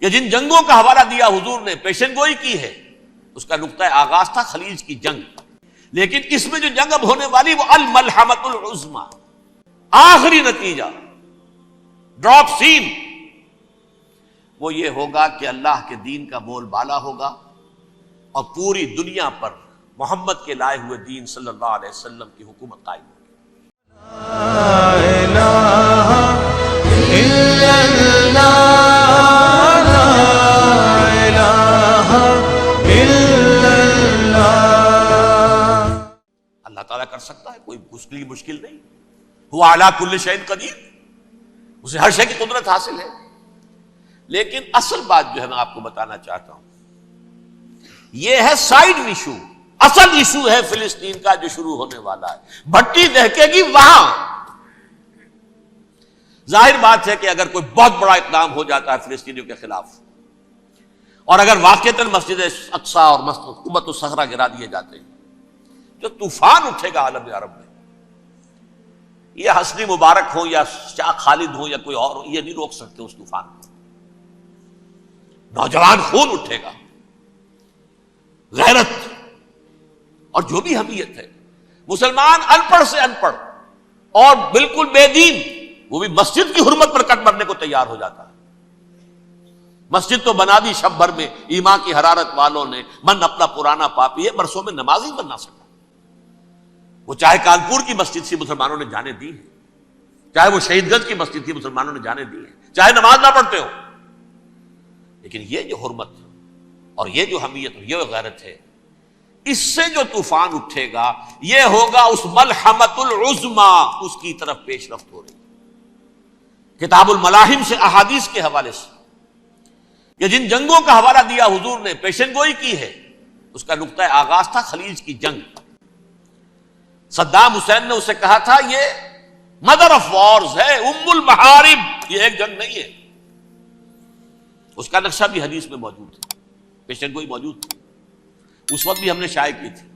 کہ جن جنگوں کا حوالہ دیا حضور نے، پیشن گوئی کی ہے، اس کا نقطہ آغاز تھا خلیج کی جنگ، لیکن اس میں جو جنگ اب ہونے والی وہ الملحمۃ العظمی، آخری نتیجہ، ڈراپ سین، وہ یہ ہوگا کہ اللہ کے دین کا بول بالا ہوگا اور پوری دنیا پر محمد کے لائے ہوئے دین صلی اللہ علیہ وسلم کی حکومت قائم ہوگی۔ لا الہ الا اللہ، لا الہ الا اللہ۔ اللہ تعالیٰ کر سکتا ہے، کوئی اس کے لیے مشکل نہیں، ہوا علی کل شیء قدیر، اسے ہر شے کی قدرت حاصل ہے۔ لیکن اصل بات جو ہے میں آپ کو بتانا چاہتا ہوں، یہ ہے سائیڈ ایشو، اصل ایشو ہے فلسطین کا جو شروع ہونے والا ہے، بھٹی دہکے گی وہاں۔ ظاہر بات ہے کہ اگر کوئی بہت بڑا اقدام ہو جاتا ہے فلسطینیوں کے خلاف، اور اگر واقعتاً مسجد اقصی اور قبۃ الصخرہ گرا دیے جاتے ہیں، جو طوفان اٹھے گا عالم عرب میں، یہ حسنی مبارک ہو یا شاہ خالد ہو یا کوئی اور ہو، یہ نہیں روک سکتے اس طوفان کو۔ نوجوان خون اٹھے گا، غیرت اور جو بھی حمیت ہے۔ مسلمان ان پڑھ سے ان پڑھ اور بالکل بے دین، وہ بھی مسجد کی حرمت پر کٹ مرنے کو تیار ہو جاتا ہے۔ مسجد تو بنا دی شب بھر میں ایمان کی حرارت والوں نے، من اپنا پرانا پاپی ہے، برسوں میں نماز ہی بن نہ سکا۔ وہ چاہے کانپور کی مسجد سے مسلمانوں نے جانے دی ہے، چاہے وہ شہید گنج کی مسجد تھی مسلمانوں نے جانے دی ہے، چاہے نماز نہ پڑھتے ہو، لیکن یہ جو حرمت اور یہ جو حمیت اور یہ غیرت ہے، اس سے جو طوفان اٹھے گا یہ ہوگا اس ملحمۃ العظمی، اس کی طرف پیش رفت ہو رہی ہے۔ کتاب الملاحم سے احادیث کے حوالے سے کہ جن جنگوں کا حوالہ دیا حضور نے، پیشن گوئی کی ہے، اس کا نقطہ آغاز تھا خلیج کی جنگ۔ صدام حسین نے اسے کہا تھا یہ مدر آف وارز ہے، ام المحارب، یہ ایک جنگ نہیں ہے۔ اس کا نقشہ بھی حدیث میں موجود ہے، پیشن گوئی موجود تھی، اس وقت بھی ہم نے شائع کی تھی۔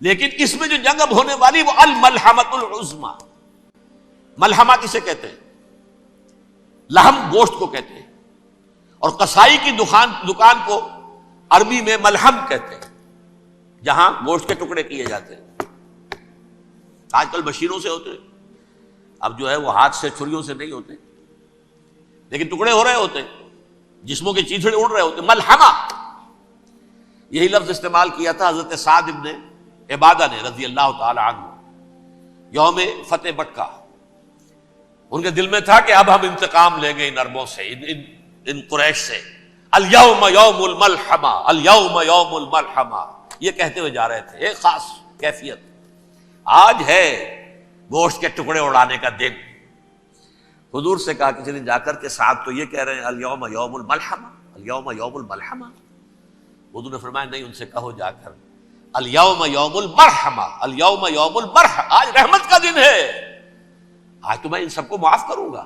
لیکن اس میں جو جنگ اب ہونے والی وہ الملحمۃ العظمی، ملحمہ کسے کہتے ہیں؟ لحم گوشت کو کہتے ہیں، اور قصائی کی دکان کو عربی میں ملحم کہتے ہیں، جہاں گوشت کے ٹکڑے کیے جاتے ہیں۔ آج کل مشینوں سے ہوتے ہیں، اب جو ہے وہ ہاتھ سے چھریوں سے نہیں ہوتے، لیکن ٹکڑے ہو رہے ہوتے ہیں، جسموں کے چیتھڑے اڑ رہے ہوتے ہیں۔ ملحمہ، یہی لفظ استعمال کیا تھا حضرت سعد ابن عبادہ نے رضی اللہ تعالی عنہ یوم فتح مکہ۔ ان کے دل میں تھا کہ اب ہم انتقام لیں گے ان عربوں سے، ان قریش سے۔ الیوم یوم الملحمہ، الیوم یوم الملحمہ، یہ کہتے ہوئے جا رہے تھے، ایک خاص کیفیت۔ آج ہے گوشت کے ٹکڑے اڑانے کا دن۔ حضور سے کہا کسی دن جا کر کے ساتھ تو یہ کہہ رہے ہیں الیوم یوم الملحمہ، الیوم یوم الملحمہ۔ حضور نے فرمایا نہیں، ان سے کہو جا کر الیوم یوم المرحمہ، الیوم یوم المرحمہ، آج رحمت کا دن ہے، آج تو میں ان سب کو معاف کروں گا۔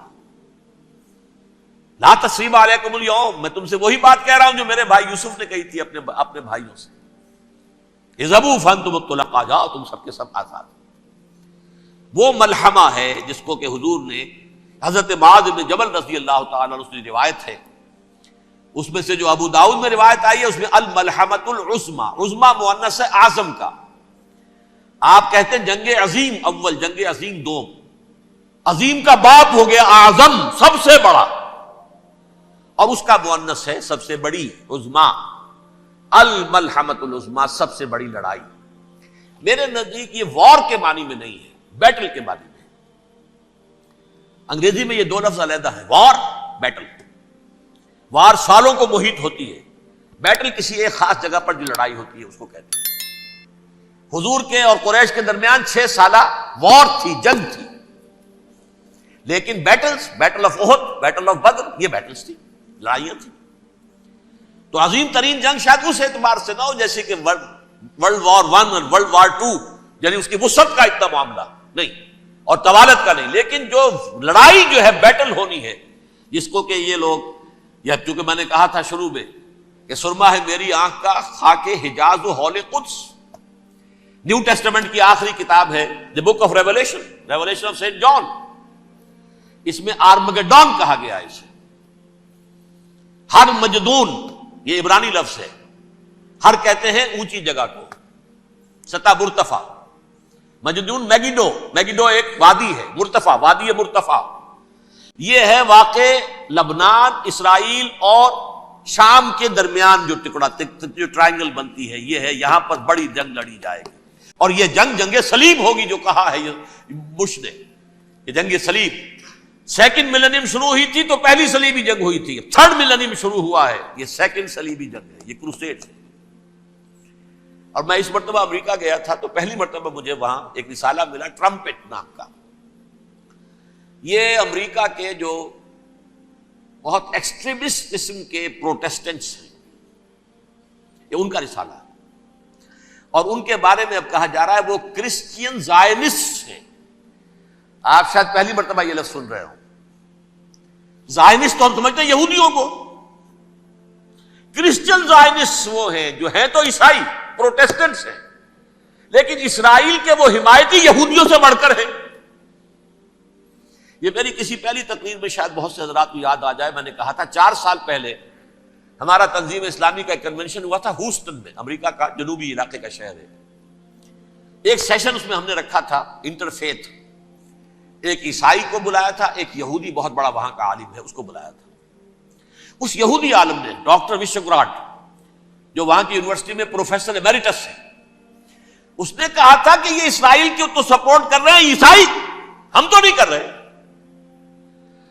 لا تثریب علیکم اليوم، میں تم سے وہی بات کہہ رہا ہوں جو میرے بھائی یوسف نے کہی تھی اپنے بھائیوں سے، اذهبوا فانتم الطلقاء، جاؤ تم سب کے سب آزاد۔ وہ ملحمہ ہے جس کو کہ حضور نے حضرت معاذ بن جبل رضی اللہ تعالیٰ عنہ کی روایت ہے، اس میں سے جو ابو داؤد میں روایت آئی ہے اس میں الملحمۃ العظمی، عظمی مؤنث ہے اعظم کا۔ آپ کہتے ہیں جنگ عظیم اول، جنگ عظیم دوم، عظیم کا باپ ہو گیا اعظم، سب سے بڑا، اور اس کا مؤنث ہے سب سے بڑی، عظمی، الملحمۃ العظمی، سب سے بڑی لڑائی۔ میرے نزدیک یہ وار کے معنی میں نہیں ہے، بیٹل کے معنی میں۔ انگریزی میں یہ دو لفظ علیحدہ ہیں، وار، بیٹل۔ وار سالوں کو محیط ہوتی ہے، بیٹل کسی ایک خاص جگہ پر جو لڑائی ہوتی ہے اس کو کہتے ہیں۔ حضور کے اور قریش کے درمیان 6 سالہ وار تھی، جنگ تھی، لیکن battles, battle of Uhud, battle of Badr, یہ بیٹلز تھی، لڑائیاں تھیں۔ تو عظیم ترین جنگ شاید اس اعتبار سے نہ ہو جیسے کہ ورلڈ وار 1 اور ورلڈ وار 2، یعنی اس کی وسعت کا اتنا معاملہ نہیں اور طوالت کا نہیں، لیکن جو لڑائی جو ہے بیٹل ہونی ہے، جس کو کہ یہ لوگ، یا چونکہ میں نے کہا تھا شروع میں کہ سرما ہے میری آنکھ کا خاک حجاز و حول قدس، نیو ٹیسٹمنٹ کی آخری کتاب ہے the book of revelation, revelation of saint John, اس میں آرمگیڈون کہا گیا ہے اسے۔ ہر مجدون، یہ عبرانی لفظ ہے، ہر کہتے ہیں اونچی جگہ کو، سطح مرتفع، مجدون میگیڈو، میگیڈو ایک وادی ہے، مرتفع، وادی مرتفع، یہ ہے واقع لبنان، اسرائیل اور شام کے درمیان جو ٹکڑا، جو ٹرائنگل بنتی ہے، یہ ہے، یہاں پر بڑی جنگ لڑی جائے گی، اور یہ جنگ صلیب ہوگی، جو کہا ہے یہ بش نے، یہ جنگ صلیب۔ سیکنڈ ملینیم شروع ہوئی تھی تو پہلی صلیبی جنگ ہوئی تھی، تھرڈ ملینیم شروع ہوا ہے، یہ سیکنڈ صلیبی جنگ ہے، یہ کروسیڈ ہے۔ اور میں اس مرتبہ امریکہ گیا تھا تو پہلی مرتبہ مجھے وہاں ایک رسالہ ملا ٹرمپٹ نام کا، یہ امریکہ کے جو بہت ایکسٹریمسٹ قسم کے پروٹیسٹنٹس ہیں، یہ ان کا رسالہ ہے، اور ان کے بارے میں اب کہا جا رہا ہے وہ کرسچین زائنسٹ ہیں۔ آپ شاید پہلی مرتبہ یہ لفظ سن رہے ہو، زائنسٹ تو ہم سمجھتے ہیں یہودیوں کو، کرسچین زائنسٹ وہ ہیں جو ہیں تو عیسائی پروٹیسٹنٹس ہیں، لیکن اسرائیل کے وہ حمایتی یہودیوں سے بڑھ کر ہیں۔ یہ میری کسی پہلی تقریر میں شاید بہت سے حضرات کو یاد آ جائے، میں نے کہا تھا 4 سال پہلے ہمارا تنظیم اسلامی کا ایک کنونشن ہوا تھا ہوسٹن میں، امریکہ کا جنوبی علاقے کا شہر ہے۔ ایک سیشن اس میں ہم نے رکھا تھا انٹرفیتھ، ایک عیسائی کو بلایا تھا، ایک یہودی بہت بڑا وہاں کا عالم ہے اس کو بلایا تھا۔ اس یہودی عالم نے ڈاکٹر وشوگراڈ، جو وہاں کی یونیورسٹی میں پروفیسر ایمیریٹس ہے، اس نے کہا تھا کہ یہ اسرائیل کو تو سپورٹ کر رہے ہیں عیسائی، ہم تو نہیں کر رہے۔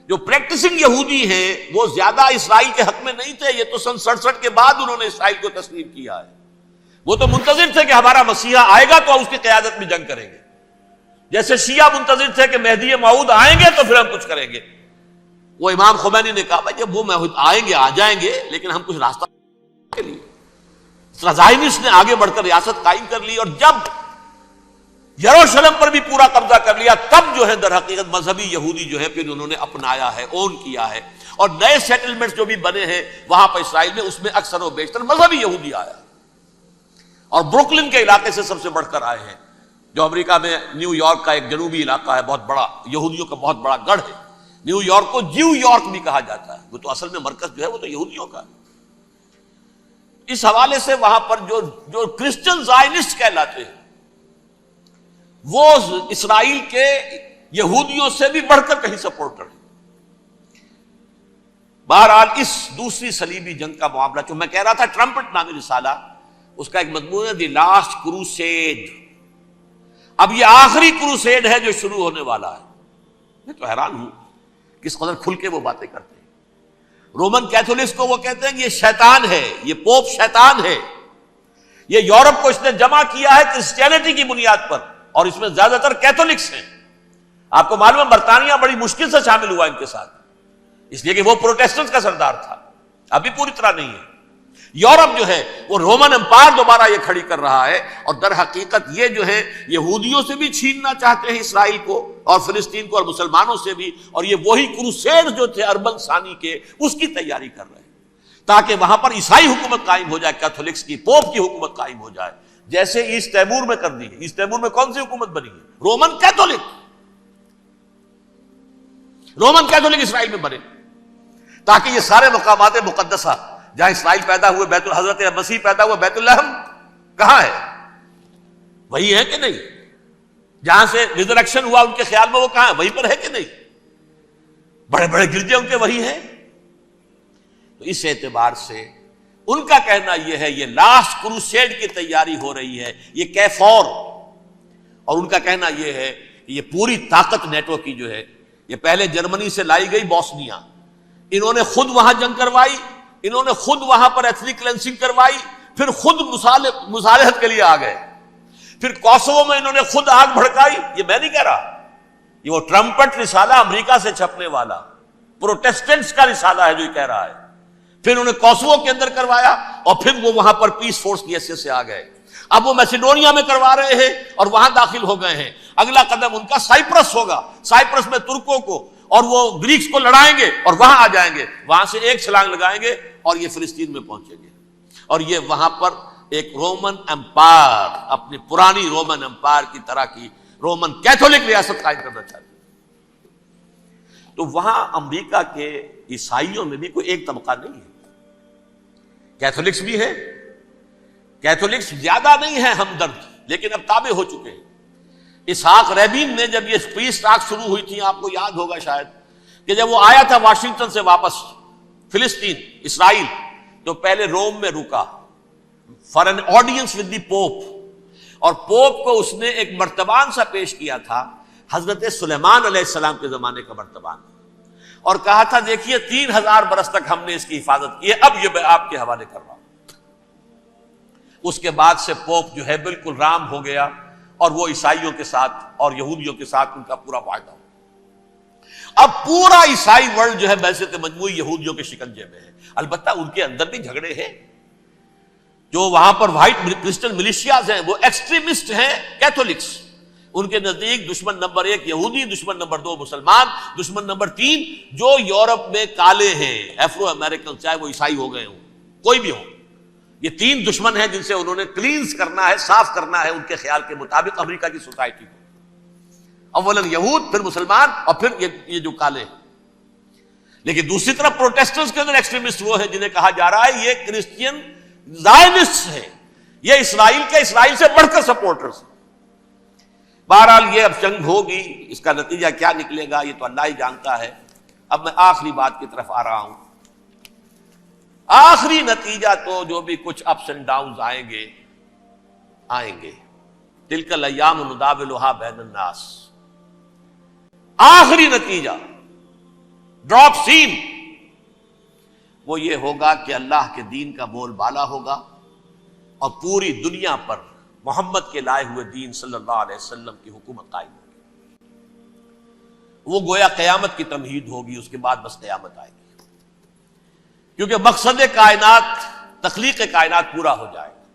جو پریکٹسنگ یہودی ہیں وہ زیادہ اسرائیل کے حق میں نہیں تھے، یہ تو سن 67 کے بعد انہوں نے اسرائیل کو تسلیم کیا ہے، وہ تو منتظر تھے کہ ہمارا مسیحا آئے گا تو اس کی قیادت میں جنگ کریں گے، جیسے شیعہ منتظر تھے کہ مہدی موعود آئیں گے تو پھر ہم کچھ کریں گے۔ وہ امام خمینی نے کہا بھائی جب وہ آئیں گے آ جائیں گے، لیکن ہم کچھ راستہ کے لیے۔ زائنسٹ نے آگے بڑھ کر ریاست قائم کر لی، اور جب یروشلم پر بھی پورا قبضہ کر لیا، تب جو ہے در حقیقت مذہبی یہودی جو ہے پھر انہوں نے اپنایا ہے، اون کیا ہے، اور نئے سیٹلمنٹس جو بھی بنے ہیں وہاں پر اسرائیل میں، اس میں اکثر و بیشتر مذہبی یہودی آیا، اور بروکلن کے علاقے سے سب سے بڑھ کر آئے ہیں، جو امریکہ میں نیو یارک کا ایک جنوبی علاقہ ہے، بہت بڑا یہودیوں کا بہت بڑا گڑھ ہے۔ نیو یارک کو جیو یارک بھی کہا جاتا ہے، وہ تو اصل میں مرکز جو ہے وہ تو یہودیوں کا ہے۔ اس حوالے سے وہاں پر جو کرسچن زائنسٹ کہلاتے ہیں وہ اسرائیل کے یہودیوں سے بھی بڑھ کر کہیں سپورٹر ہیں۔ بہرحال اس دوسری صلیبی جنگ کا معاملہ جو میں کہہ رہا تھا، ٹرمپٹ نامی رسالہ، اس کا ایک مضمون ہے دی لاسٹ کروسیڈ۔ اب یہ آخری کروسیڈ ہے جو شروع ہونے والا ہے۔ میں تو حیران ہوں کس قدر کھل کے وہ باتیں کرتے ہیں۔ رومن کیتھولکس کو وہ کہتے ہیں کہ یہ شیطان ہے، یہ پوپ شیطان ہے، یہ یورپ کو اس نے جمع کیا ہے کرسچینٹی کی بنیاد پر، اور اس میں زیادہ تر کیتھولکس ہیں۔ آپ کو معلوم ہے برطانیہ بڑی مشکل سے شامل ہوا ان کے ساتھ، اس لیے کہ وہ پروٹیسٹنٹ کا سردار تھا، ابھی پوری طرح نہیں ہے۔ یورپ جو ہے وہ رومن امپائر دوبارہ یہ کھڑی کر رہا ہے، اور در حقیقت یہ جو ہے یہودیوں سے بھی چھیننا چاہتے ہیں اسرائیل کو اور فلسطین کو، اور مسلمانوں سے بھی، اور یہ وہی کروسیڈ جو تھے اربن ثانی کے، اس کی تیاری کر رہے ہیں تاکہ وہاں پر عیسائی حکومت قائم ہو جائے، کیتھولکس کی، پوپ کی حکومت قائم ہو جائے، جیسے ایسٹ تیمور میں کر دی ہے۔ ایسٹ تیمور میں کون سی حکومت بنی ہے؟ رومن کیتھولک، رومن کیتھولک اسرائیل میں بنے، تاکہ یہ سارے مقامات مقدسہ جہاں اسرائیل پیدا ہوئے، بیت حضرت مسیح پیدا ہوئے، بیت الحم کہاں ہے؟ وہی ہے کہ نہیں؟ جہاں سے ریزریکشن ہوا ان کے خیال میں وہ کہاں ہے؟ وہیں پر ہے کہ نہیں؟ بڑے بڑے گرجے ان کے وہی ہیں۔ تو اس اعتبار سے ان کا کہنا یہ ہے یہ لاسٹ کروسیڈ کی تیاری ہو رہی ہے، یہ کیفور، اور ان کا کہنا یہ ہے کہ یہ پوری طاقت نیٹو کی جو ہے، یہ پہلے جرمنی سے لائی گئی بوسنیا، انہوں نے خود وہاں جنگ کروائی، انہوں نے خود وہاں پر ایتھنک کلینسنگ کروائی، پھر خود مصالحت کے لیے آ گئے، پھر کوسوو میں انہوں نے خود آگ بھڑکائی۔ یہ میں نہیں کہہ رہا، یہ وہ ٹرمپٹ رسالہ امریکہ سے چھپنے والا پروٹیسٹنٹس کا رسالہ ہے جو یہ کہہ رہا ہے۔ پھر انہوں نے کوسوو کے اندر کروایا، اور پھر وہ وہاں پر پیس فورس کی حیثیت سے آ گئے۔ اب وہ میسیڈونیا میں کروا رہے ہیں اور وہاں داخل ہو گئے ہیں۔ اگلا قدم ان کا سائپرس ہوگا، سائپرس میں ترکوں کو اور وہ گریکس کو لڑائیں گے اور وہاں آ جائیں گے، وہاں سے ایک چھلانگ لگائیں گے اور یہ فلسطین میں پہنچیں گے، اور یہ وہاں پر ایک رومن امپائر، اپنی پرانی رومن امپائر کی طرح کی رومن کیتھولک ریاست قائم کرنا چاہتے ہیں۔ تو وہاں امریکہ کے عیسائیوں میں بھی کوئی ایک طبقہ نہیں ہے، کیتھولکس بھی ہے، کیتھولکس زیادہ نہیں ہے ہمدرد، لیکن اب تابع ہو چکے ہیں۔ اسحاق ریبین نے جب یہ پیس ٹاک شروع ہوئی تھی، آپ کو یاد ہوگا شاید، کہ جب وہ آیا تھا واشنگٹن سے واپس فلسطین اسرائیل، تو پہلے روم میں رکا for an audience with the Pope, اور پوپ کو اس نے ایک مرتبان سا پیش کیا تھا، حضرت سلیمان علیہ السلام کے زمانے کا مرتبان، اور کہا تھا دیکھیے 3000 برس تک ہم نے اس کی حفاظت کی ہے، اب یہ میں آپ کے حوالے کر رہا ہوں۔ اس کے بعد سے پوپ جو ہے بالکل رام ہو گیا، اور وہ عیسائیوں کے ساتھ اور یہودیوں کے ساتھ ان کا پورا معاہدہ ہو۔ اب پورا عیسائی ورلڈ جو ہے بعثت مجموعی یہودیوں کے شکنجے میں ہے۔ البتہ ان کے اندر بھی جھگڑے ہیں، جو وہاں پر وائٹ کرسچن ملیشیاز ہیں وہ ایکسٹریمسٹ ہیں کیتھولکس، ان کے نزدیک دشمن نمبر 1 یہودی، دشمن نمبر 2 مسلمان، دشمن نمبر 3 جو یورپ میں کالے ہیں، ایفرو امریکن، چاہے وہ عیسائی ہو گئے ہوں، کوئی بھی ہو، یہ 3 دشمن ہیں جن سے انہوں نے کلینز کرنا ہے، صاف کرنا ہے ان کے خیال کے مطابق امریکہ کی سوسائٹی کو، اولا یہود، پھر مسلمان، اور پھر یہ جو کالے ہیں۔ لیکن دوسری طرف پروٹیسٹنٹس کے اندر ایکسٹریمسٹ وہ ہیں جنہیں کہا جا رہا ہے یہ کرسچین زائنسٹ ہیں، یہ اسرائیل کے، اسرائیل سے بڑھ کر سپورٹرز ہیں۔ بہرحال یہ اب جنگ ہوگی، اس کا نتیجہ کیا نکلے گا یہ تو اللہ ہی جانتا ہے۔ اب میں آخری بات کی طرف آ رہا ہوں۔ آخری نتیجہ تو جو بھی کچھ اپس اینڈ ڈاؤنز آئیں گے، تلک الایام نداولھا بین الناس، آخری نتیجہ ڈراپ سین وہ یہ ہوگا کہ اللہ کے دین کا بول بالا ہوگا، اور پوری دنیا پر محمد کے لائے ہوئے دین صلی اللہ علیہ وسلم کی حکومت قائم ہوگی۔ وہ گویا قیامت کی تمہید ہوگی، اس کے بعد بس قیامت آئے گی، کیونکہ مقصد کائنات، تخلیق کائنات پورا ہو جائے گا۔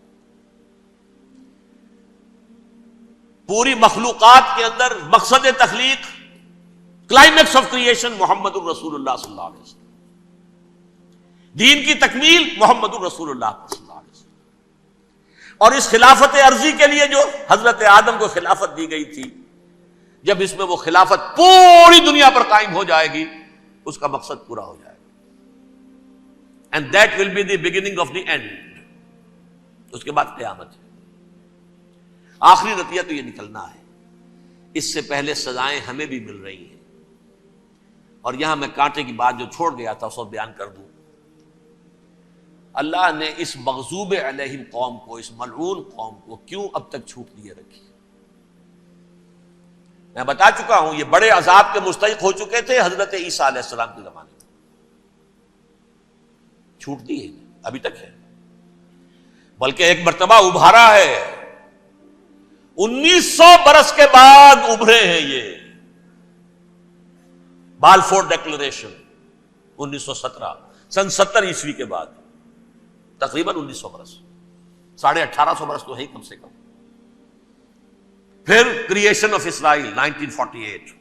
پوری مخلوقات کے اندر مقصد تخلیق، کلائمیکس آف کریشن محمد الرسول اللہ صلی اللہ علیہ وسلم، دین کی تکمیل محمد الرسول اللہ صلی اللہ علیہ وسلم، اور اس خلافت عرضی کے لیے جو حضرت آدم کو خلافت دی گئی تھی، جب اس میں وہ خلافت پوری دنیا پر قائم ہو جائے گی، اس کا مقصد پورا ہو جائے گا، and that will be the beginning of the end, اس کے بعد قیامت ہے۔ آخری نتیجہ تو یہ نکلنا ہے۔ اس سے پہلے سزائیں ہمیں بھی مل رہی ہیں، اور یہاں میں کانٹے کی بات جو چھوڑ گیا تھا اس کو بیان کر دوں۔ اللہ نے اس مغضوب علیہم قوم کو، اس ملعون قوم کو کیوں اب تک چھوٹ دیے رکھی؟ میں بتا چکا ہوں یہ بڑے عذاب کے مستحق ہو چکے تھے حضرت عیسیٰ علیہ السلام کے زمانے میں، چھوٹ دی ہے، ابھی تک ہے، بلکہ ایک مرتبہ ابھارا ہے، 1900 برس کے بعد ابھرے ہیں یہ، بالفور ڈیکلریشن 1917، سن 70 عیسوی کے بعد، تقریباً 1900 برس، 1850 برس تو ہے کم سے کم۔ پھر creation of Israel 1948،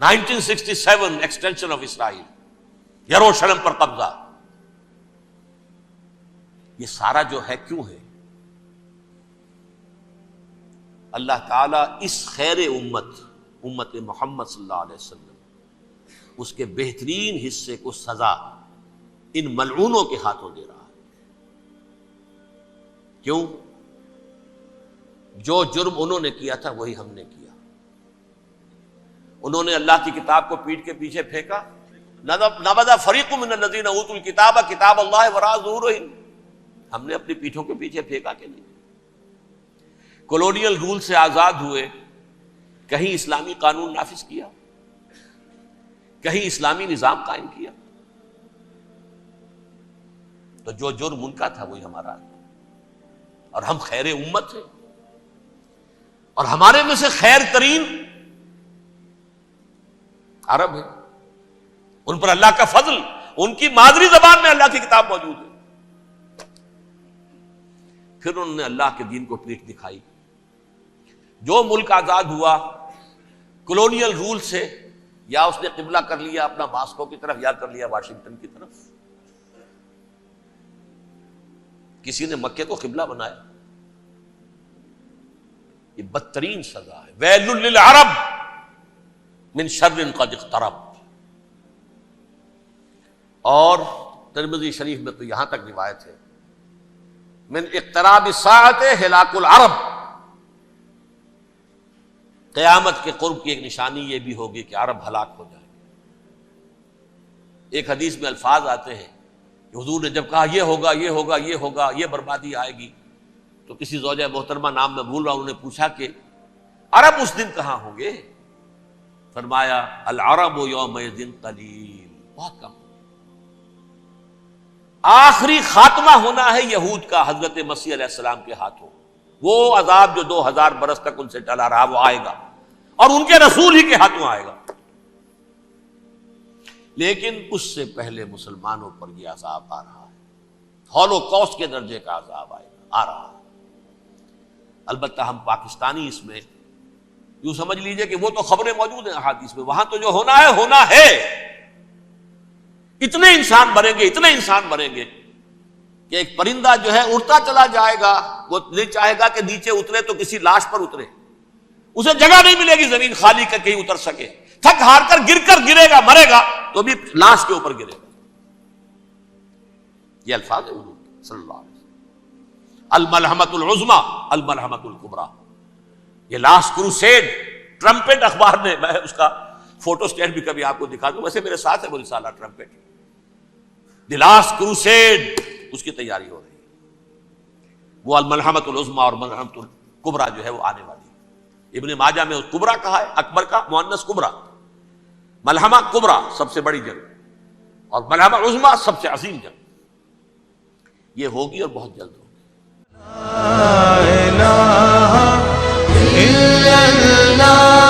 1967 extension of Israel, یروشلم پر قبضہ، یہ سارا جو ہے کیوں ہے؟ اللہ تعالیٰ اس خیر امت محمد صلی اللہ علیہ وسلم، اس کے بہترین حصے کو سزا ان ملعونوں کے ہاتھوں دے رہا ہے۔ کیوں؟ جو جرم انہوں نے کیا تھا وہی ہم نے کیا۔ انہوں نے اللہ کی کتاب کو پیٹھ کے پیچھے پھینکا، نبذ فریق من الذین اوتوا الکتاب کتاب اللہ وراء ظہورہم، ہم نے اپنی پیٹھوں کے پیچھے پھینکا کہ نہیں؟ کولونیل رول سے آزاد ہوئے، کہیں اسلامی قانون نافذ کیا، کہیں اسلامی نظام قائم کیا؟ تو جو جرم ان کا تھا وہی ہمارا ہے، اور ہم خیر امت ہیں، اور ہمارے میں سے خیر ترین عرب ہیں، ان پر اللہ کا فضل، ان کی مادری زبان میں اللہ کی کتاب موجود ہے۔ پھر انہوں نے اللہ کے دین کو پیٹھ دکھائی۔ جو ملک آزاد ہوا کولونیل رول سے، یا اس نے قبلہ کر لیا اپنا ماسکو کی طرف، یا کر لیا واشنگٹن کی طرف، کسی نے مکے کو قبلہ بنایا، یہ بدترین سزا ہے۔ ویل للعرب من شر قد اقترب۔ اور ترمذی شریف میں تو یہاں تک روایت ہے من اقتراب الساعۃ ہلاک العرب، قیامت کے قرب کی ایک نشانی یہ بھی ہوگی کہ عرب ہلاک ہو جائے۔ ایک حدیث میں الفاظ آتے ہیں کہ حضور نے جب کہا یہ ہوگا یہ ہوگا یہ ہوگا، یہ بربادی آئے گی، تو کسی زوجہ محترمہ نام میں بھول رہا ہوں، انہوں نے پوچھا کہ عرب اس دن کہاں ہوں گے؟ فرمایا العرب یومئذ قلیل، بہت کم۔ آخری خاتمہ ہونا ہے یہود کا حضرت مسیح علیہ السلام کے ہاتھوں، وہ عذاب جو 2000 برس تک ان سے ٹلا رہا وہ آئے گا، اور ان کے رسول ہی کے ہاتھوں آئے گا۔ لیکن اس سے پہلے مسلمانوں پر یہ عذاب آ رہا ہے، ہولوکاسٹ کے درجے کا عذاب آ رہا ہے۔ البتہ ہم پاکستانی اس میں یوں سمجھ لیجئے کہ وہ تو خبریں موجود ہیں احادیث میں، وہاں تو جو ہونا ہے، اتنے انسان بنیں گے کہ ایک پرندہ جو ہے اڑتا چلا جائے گا، وہ نہیں چاہے گا کہ نیچے اترے تو کسی لاش پر اترے، اسے جگہ نہیں ملے گی زمین خالی کر کہیں اتر سکے، تھک ہار کر گرے گا، مرے گا تو بھی لاش کے اوپر گرے گا۔ یہ الفاظ ہے حضور صلی اللہ علیہ وسلم، الملحمۃ العظمی الملحمۃ الکبریٰ، یہ لاسٹ کروسیڈ، ٹرمپٹ اخبار نے، میں اس کا فوٹو اسٹیٹ بھی کبھی آپ کو دکھا دوں، ویسے میرے ساتھ ہے وہ رسالہ ٹرمپٹ، دی لاسٹ کروسیڈ، اس کی تیاری ہو رہی ہے۔ وہ الملحمۃ العظمی اور ملحمۃ الکبریٰ جو ہے وہ آنے والی ہے۔ ابن ماجہ میں کبریٰ کہا ہے، اکبر کا مؤنث کبریٰ، ملحمہ کبریٰ سب سے بڑی جنگ، اور ملحمہ عظمی سب سے عظیم جنگ، یہ ہوگی اور بہت جلد ہوگی۔ لا الہ الا اللہ